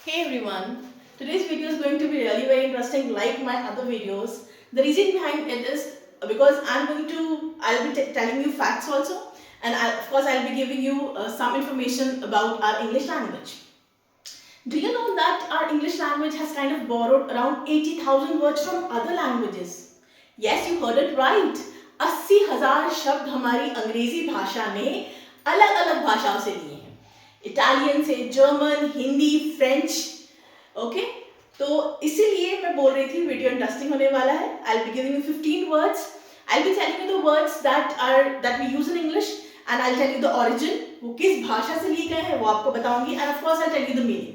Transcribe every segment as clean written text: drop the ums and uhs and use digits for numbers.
Hey everyone, today's video is going to be really very interesting like my other videos. The reason behind it is because I'll be telling you facts also, and of course I'll be giving you some information about our English language. Do you know that our English language has kind of borrowed around 80,000 words from other languages? Yes, you heard it right. 80,000 शब्द हमारी अंग्रेजी भाषा ने अलग अलग भाषाओं से लिए हैं. इटालियन से, जर्मन, हिंदी, फ्रेंच. ओके, तो इसीलिए मैं बोल रही थी वीडियो इंटरेस्टिंग होने वाला है. I will be giving you 15 words. I will be telling you the words that we use in English, and I will tell you the origin, वो किस भाषा से लिए गए हैं वो आपको बताऊंगी, and of course I tell you the meaning.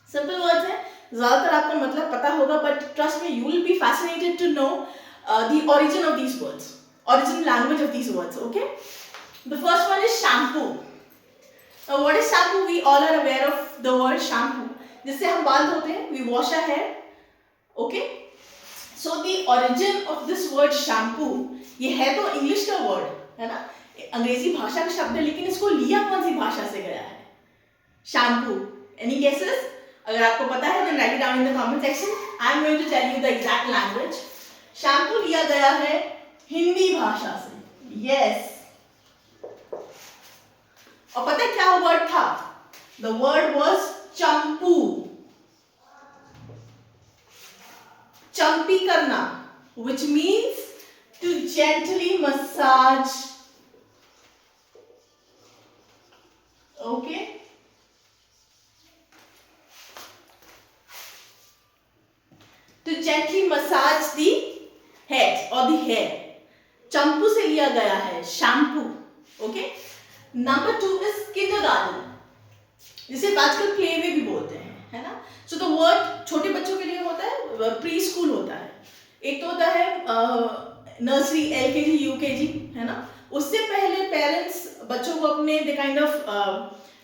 Simple words हैं, ज्यादातर आपको मतलब पता होगा, but trust me you will be fascinated to know the origin of these words, origin language of these words. Okay, the first one is shampoo. Now what is shampoo? We all are aware of the word shampoo, जिससे हम बाल धोते हैं. We wash our hair. Okay, so the origin of this word shampoo, ये है तो English का word है ना, अंग्रेजी भाषा का शब्द है, लेकिन इसको लिया कौन सी भाषा से गया है? शैम्पू. Any guesses? अगर आपको पता है then write it down in the comment section. I am going to tell you the exact language. Shampoo लिया गया है हिंदी भाषा से. यस. और पता है क्या वर्ड था? The word was champu. चंपी करना, which means to gently massage. Okay, to gently massage the head और दी हेयर. चंपू से लिया गया है shampoo. Okay. Number 2 is kindergarten, जिसे आजकल प्ले वे भी बोलते हैं, है ना. सो द वर्ड छोटे बच्चों के लिए होता है, प्री स्कूल होता है. एक तो होता है नर्सरी, LKG, UKG, है ना. उससे पहले पेरेंट्स बच्चों को अपने they kind of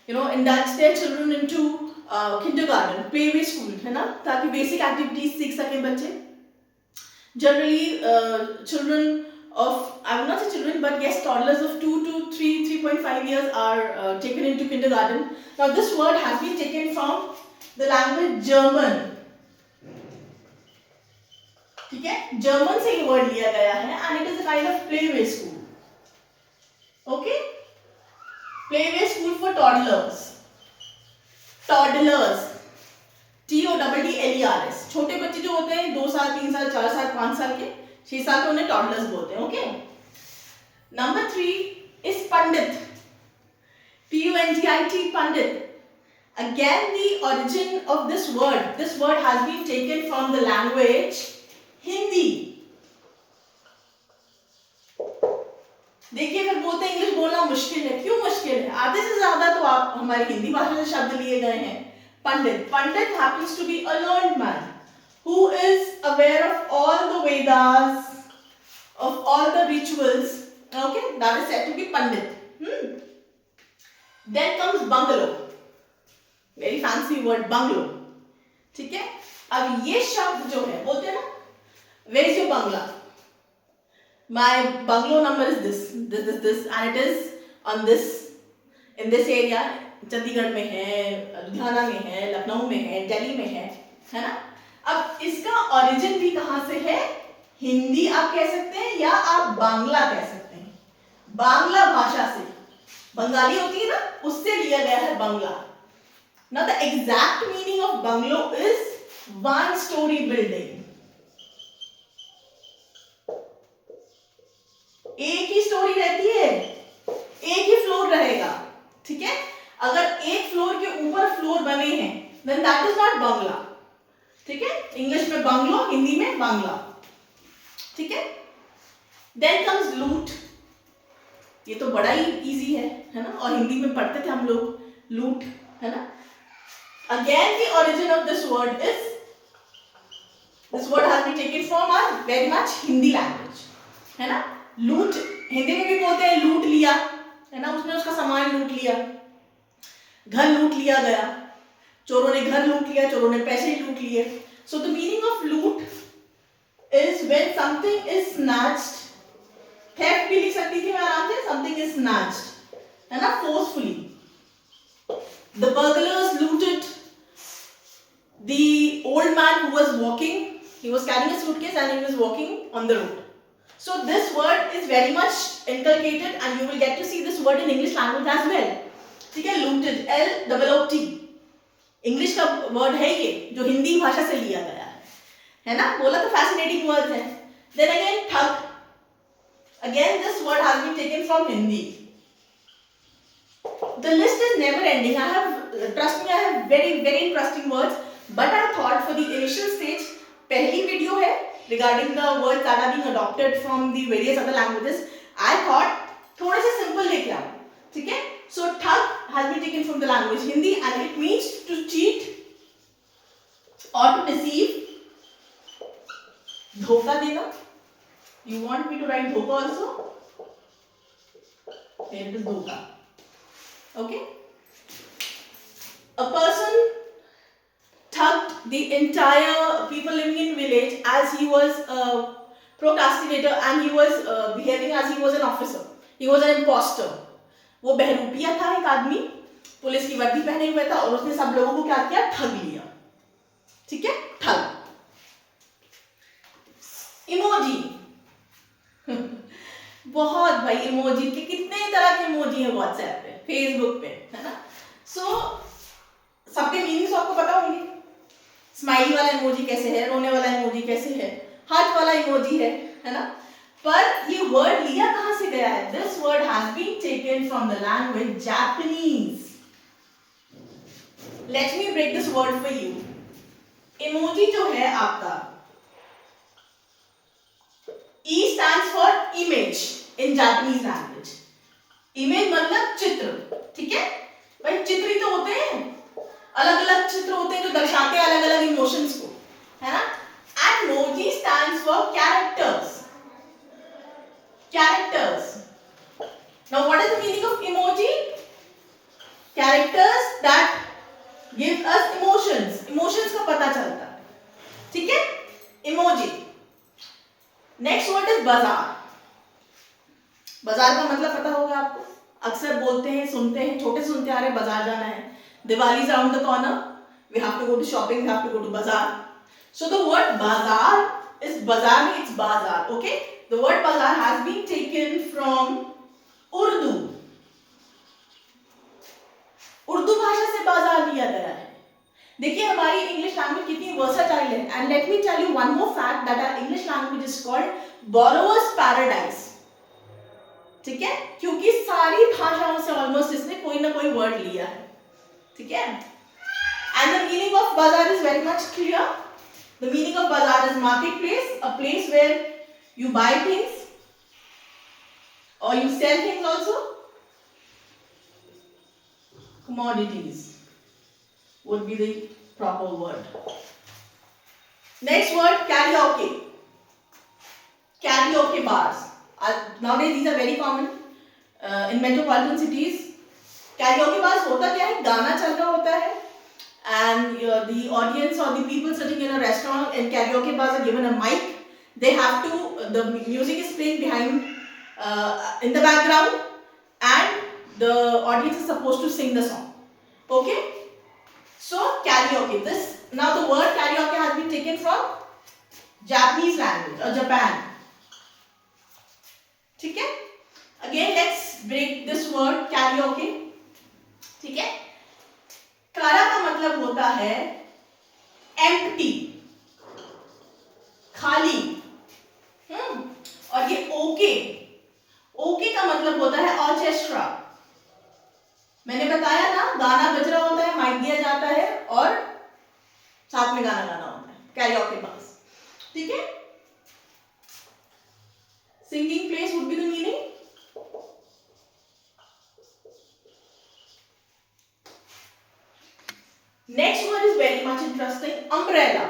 indulge their children into kindergarten, play way school, है ना, ताकि बेसिक एक्टिविटीज सीख सकें बच्चे. Generally, children of, I will not say children, but yes, toddlers of 2 to 3.5 years are taken into kindergarten. Now, this word has been taken from the language German. ठीक है, German से ये word लिया गया है, and it is a kind of playway school. Okay, playway school for toddlers. Toddlers. TODDLERS. छोटे बच्चे जो होते हैं 2 साल, 3 साल, 4 साल, 5 साल के, 6 साल के, उन्हें टॉडलर्स बोलते हैं. Okay. Number 3 is Pandit. PUNDIT, Pandit. Again, the origin of this word has been taken from the language Hindi. देखिए, अगर बोलते हैं इंग्लिश बोलना मुश्किल है. क्यों मुश्किल है? आधे से ज्यादा तो आप हमारी हिंदी भाषा से शब्द लिए गए हैं. Pandit. Pandit happens to be a learned man who is aware of all the Vedas, of all the rituals. Okay, that is said to be Pandit. Then comes bungalow. Very fancy word, bungalow. ठीक है. अब ये शब्द जो है, बोलते हैं ना, where is your bungalow? My bungalow number is this, and it is on this, in this area. Chandigarh में है, लुधियाना में है, लखनऊ में है, दिल्ली में है ना. अब इसका ओरिजिन भी कहां से है? हिंदी आप कह सकते हैं, या आप बांग्ला कह सकते हैं. बांग्ला भाषा से, बंगाली होती है ना, उससे लिया गया है Bangla. Now the exact meaning of bungalow is 1 story building. एक ही स्टोरी रहती है, एक ही फ्लोर रहेगा. ठीक है. अगर एक फ्लोर के ऊपर फ्लोर बने हैं, then that is not बंगला. ठीक है. इंग्लिश में बंगलो, हिंदी में बांग्ला. ठीक है. Then comes लूट. ये तो बड़ा ही इजी है ना, और हिंदी में पढ़ते थे हम लोग, लूट, है ना. Again, the origin of this word has been taken from our very much Hindi language, है ना. लूट हिंदी में भी बोलते हैं, लूट लिया, है ना, उसने उसका सामान लूट लिया. घर लूट लिया गया, चोरों ने घर लूट लिया, चोरों ने पैसे लूट लिए. सो द मीनिंग ऑफ लूट is when something is snatched. Theft भी लिख सकती थी मैं आराम से. समथिंग इज स्नैच्ड, है ना, forcefully. The burglars looted walking, he was carrying a suitcase and he was walking on the road. So this word is very much inculcated and you will get to see this word in English language as well. ठीक है, looted, L-O-O-T, English का word है ये जो हिंदी भाषा से लिया गया है ना. बोला तो फैसिनेटिंग वर्ड है. Then again ठग, again this word has been taken from Hindi. The list is never ending. I have, trust me, I have very interesting words, but I thought for the initial stage, पहली video है regarding the words that are being adopted from the various other languages, I thought थोड़े से simple लेके आओ. ठीक है. So ठग has been taken from the language Hindi and it means to cheat or to deceive. धोखा देना. You want me to write धोखा also? Here it is धोखा. Okay. A person thugged the entire people living in village as he was a procrastinator and he was behaving as he was an officer. He was an imposter. वो बहरूपिया था एक आदमी, police की वर्दी पहने हुए था और उसने सब लोगों को क्या किया, ठग लिया. ठीक है, ठग. इमोजी बहुत भाई, इमोजी के कितने तरह के इमोजी है व्हाट्सएप पे, फेसबुक पे, है ना. सो सबके मीनिंग्स आपको पता होंगे. स्माइली वाला इमोजी कैसे है, रोने वाला इमोजी कैसे है, हार्ट वाला इमोजी है ना. पर ये वर्ड लिया कहां से गया है? This word has been taken from the language Japanese. Let me break this word for you. Emoji जो है आपका, E stands for image in Japanese language. Image मतलब चित्र. ठीक है भाई, चित्र ही तो होते हैं, अलग अलग चित्र होते हैं जो दर्शाते हैं अलग अलग इमोशंस को, है ना. And emoji stands for characters. Characters. Now what is the meaning of emoji? Characters that give us emotions. Emotions का पता चलता है. ठीक है, emoji. Next word is बाजार. बाजार का मतलब पता होगा आपको, अक्सर बोलते हैं, सुनते हैं, छोटे सुनते आ रहे, बाजार जाना है. Diwali is around the corner. We have to go to shopping. We have to go to bazaar. So the word bazaar is bazaar. It's bazaar. Okay. The word bazaar has been taken from Urdu. Urdu भाषा से बाजार लिया गया है. देखिए हमारी English language कितनी versatile है. And let me tell you one more fact that our English language is called borrowers paradise. ठीक है, क्योंकि सारी भाषाओं से ऑलमोस्ट इसने कोई ना कोई वर्ड लिया है. ठीक है. And the meaning of bazaar is very much clear. The meaning of bazaar is market place, a place where you buy things और you sell things also. Commodities would be the proper word. Next word, karaoke. Karaoke bars. Nowadays these are very common in metropolitan cities. Karaoke bars होता क्या है, गाना चल रहा होता है and the audience or the people sitting in a restaurant and karaoke bars are given a mic. They have to, the music is playing behind in the background and the audience is supposed to sing the song. Okay. So karaoke. This, now the word karaoke has been taken from Japanese language or Japan. ठीक है. Again let's break this word karaoke. ठीक है. कारा का मतलब होता है empty, खाली. और ये ओके, ओके का मतलब होता है ऑर्केस्ट्रा. मैंने बताया ना, गाना बज रहा होता है, माइक दिया जाता है और साथ में गाना गाना होता है. Karaoke bars. ठीक है. Singing place would be the meaning. Next word is very much interesting, umbrella.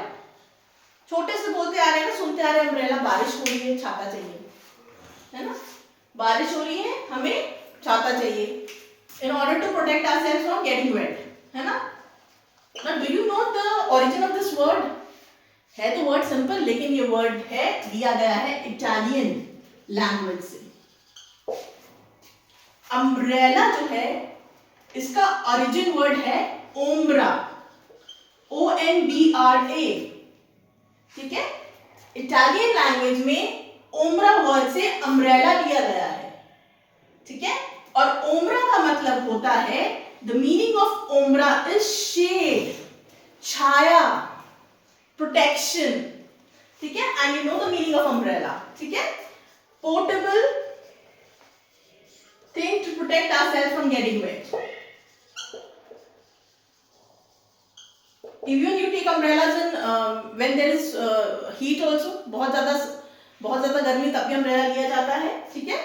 छोटे से बोलते आ रहे हैं ना, सुनते आ रहे हैं अम्ब्रेला. बारिश हो रही है, छाता चाहिए, है ना. बारिश हो रही है, हमें छाता चाहिए in order to protect ourselves from getting wet, है ना. Now do you know the origin of this word? है तो word simple, लेकिन ये word है, दिया गया है इटालियन लैंग्वेज से. अम्ब्रेला जो है, इसका ओरिजिन वर्ड है ओम्ब्रा, ONBRA. ठीक है, इटालियन लैंग्वेज में ओम्ब्रा वर्ड से अम्ब्रेला लिया गया है, ठीक है, और ओम्ब्रा का मतलब होता है, the meaning of ombra is shade, chhaya, protection, ठीक है, and you know the meaning of umbrella, ठीक है, portable thing to protect ourself from getting wet. Even you take umbrellas in when there is heat also, बहुत ज़्यादा गर्मी तब भी umbrella लिया जाता है, ठीक है.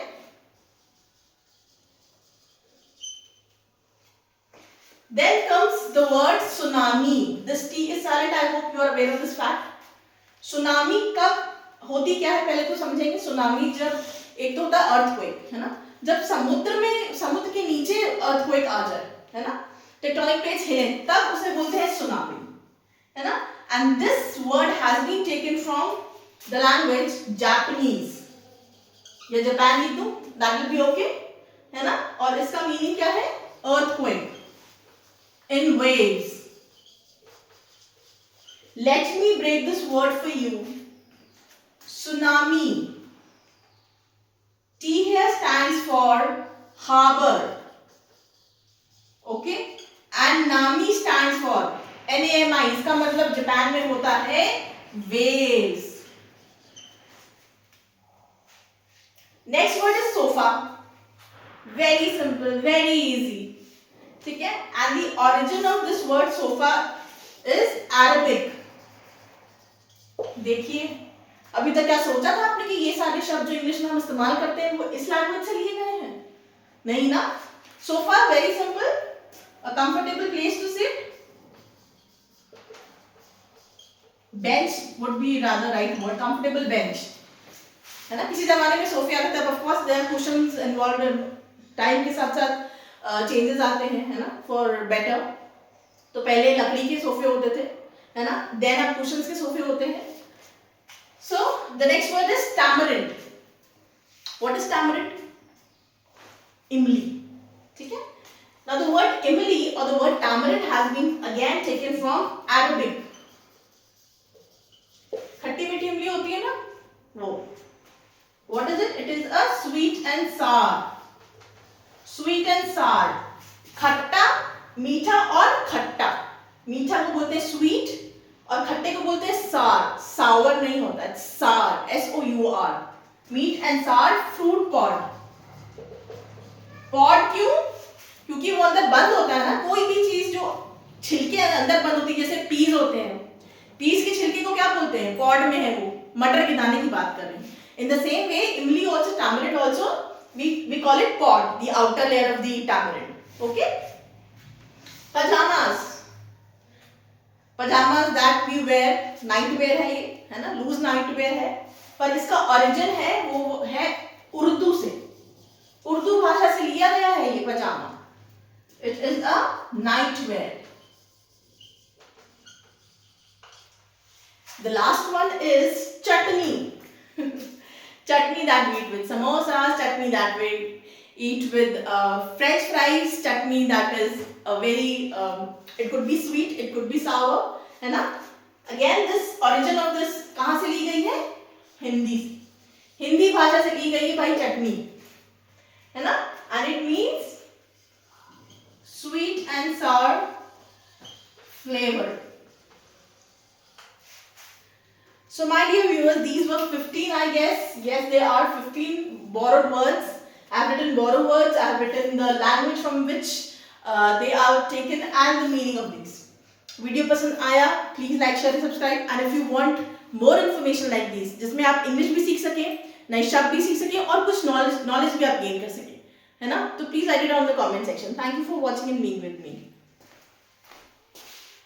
Then comes the word tsunami. This T is silent. I hope you are aware of this fact. Tsunami कब होती क्या है पहले तो समझेंगे. Tsunami जब एक तो होता है earthquake, है ना, जब समुद्र के नीचे earthquake आ जाए, है ना, टेक्टोनिक प्लेट्स हिले, तब उसे बोलते हैं tsunami, है ना. And this word has been taken from the language Japanese. या जापान लिख दूं, that will be okay, है ना. और इसका मीनिंग क्या है? earthquake in waves. Let me break this word for you. Tsunami. T here stands for harbor, okay, and Nami stands for NAMI. इसका मतलब जापान में होता है waves. Next word is sofa. Very simple, very easy, ठीक है, and the origin of this word sofa is Arabic. देखिए, अभी तक क्या सोचा था आपने कि ये सारे शब्द जो इंग्लिश में हम इस्तेमाल करते हैं वो इस लैंग्वेज से लिए गए हैं? नहीं ना. Sofa very simple, a comfortable place to sit. Bench would be rather right word, comfortable bench, है ना. किसी जमाने में सोफे आते थे, of course there are cushions involved. Time के साथ साथ चेंजेस आते हैं, है ना, फॉर बेटर. तो पहले लकड़ी के सोफे होते थे, है ना, देन अब कुशन्स के सोफे होते हैं. So the next word is tamarind. What is tamarind? इमली, ठीक है. नाउ द वर्ड इमली और the word tamarind has been again taken from Arabic. खट्टी मीठी इमली होती है ना, वो. What is it? It is a sweet and sour. Sweet and sour, खट्टा, मीठा और खट्टा. मीठा को बोलते हैं स्वीट और खट्टे को बोलते हैं सार. सावर नहीं होता है, sour, SOUR. Meat and sour fruit pod. Pod क्यों? क्योंकि वो अंदर बंद होता है ना. कोई भी चीज जो छिलके अंदर बंद होती है, जैसे पीज होते हैं, पीज के छिलके को क्या बोलते हैं? पॉड में है वो. मटर के दाने की बात कर रहे हैं. इन द सेम वे इमली also, tamarind also, we call it pod, the outer layer of the tamarind. Okay. Pajamas that we wear, night wear है ये, है ना, लूज नाइट वेयर है. पर इसका ओरिजिन है वो है उर्दू से. उर्दू भाषा से लिया गया है ये पजामा. It is a night wear. The last one is chutney. Chutney that we eat with samosas, chutney that we eat with French fries, chutney that is a very it could be sweet, it could be sour, है ना. Again this origin of this कहाँ से ली गई है? हिंदी भाषा से ली गई है भाई चटनी, है ना. and it means sweet and sour flavor. So my dear viewers, these were 15, I guess. Yes, there are 15 borrowed words. I have written borrowed words. I have written the language from which they are taken and the meaning of these. Video पसंद आया? Please like, share and subscribe. And if you want more information like this, जिसमें आप English भी सीख सकें, नए शब्द भी सीख सकें और कुछ knowledge भी आप gain कर सकें, है ना, तो please write it down in the comment section. Thank you for watching and being with me.